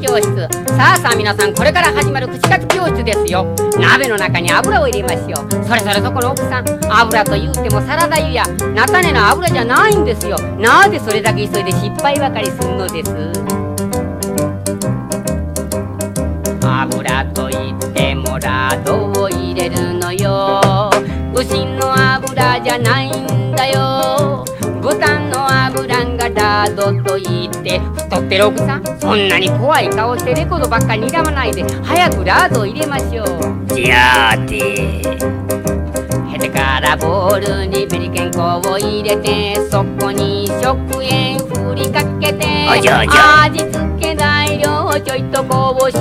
教室。さあさあ皆さん、これから始まる串カツ教室ですよ。鍋の中に油を入れましょう。それそれそこの奥さん、油と言うてもサラダ油や菜種の油じゃないんですよ。なぜそれだけ急いで失敗ばかりするのです。油と言ってもラードを入れるのよ。牛の油じゃないんだよ。豚の油がラードと言って太ってる奥さん、そんなに怖い顔してレコードばっかり睨まないで早くラードを入れましょう。じゃあてへてからボウルにメリケン粉を入れて、そこに食塩振りかけて、じゃ味付け材料をちょいとこぼし、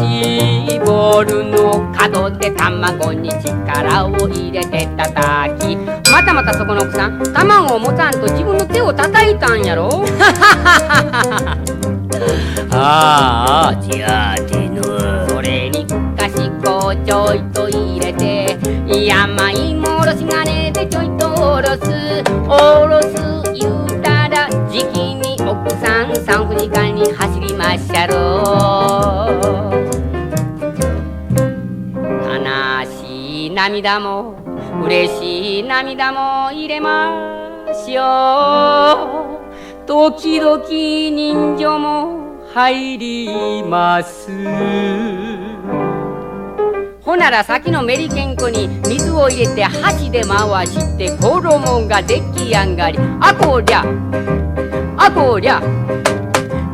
ボウルの角で卵に力を入れて叩き、またまたそこの奥さん、卵を持たんと自分の手を叩いたんやろ。ああじゃあてのそれにかし粉をちょいと入れて、山芋おろし金でちょいとおろす。おろす言うたらじきに奥さん産婦人科に走りまっしゃろ。悲しい涙も嬉しい涙も入れましょう。時々人情も入ります。ほなら先のメリケン粉に水を入れて箸で回して衣が出来上がり、あこりゃあこりゃ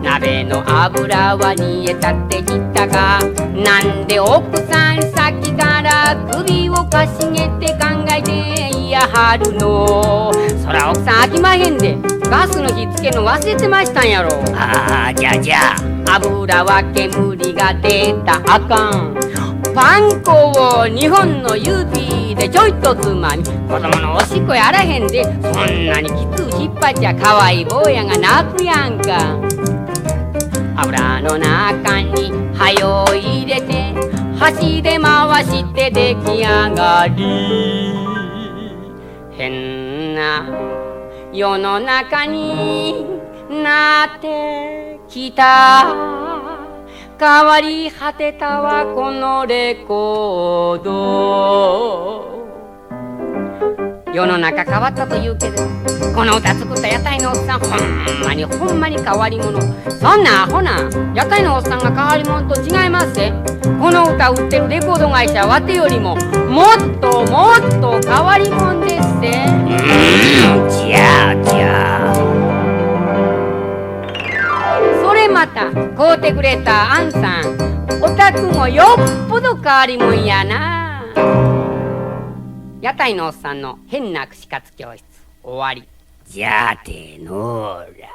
鍋の油は煮えたって言ったが、なんで奥さんさっきから首をかしげて考えていやはるの。そら奥さん飽きまへんで、ガスの火つけの忘れてましたんやろ。ああじゃ油は煙が出たあかん。パン粉を2本の指でちょいとつまみ、子供のおしっこやあらへんで、そんなにきつ引っ張っちゃかわいい坊やが泣くやんか。油の中にはよ入れて箸で回して出来上がり。変な世の中になってきた。変わり果てたわこのレコード。世の中変わったと言うけど、この歌作った屋台のおっさん、ほんまに変わり者。そんなアホな屋台のおっさんが変わり者と違いますぜ。この歌売ってるレコード会社わてよりももっともっと変わり者ですぜ。じゃあそれまた買うてくれたアンさん、お宅もよっぽど変わり者やな。屋台のおっさんの変な串カツ教室終わり。じゃあてのーら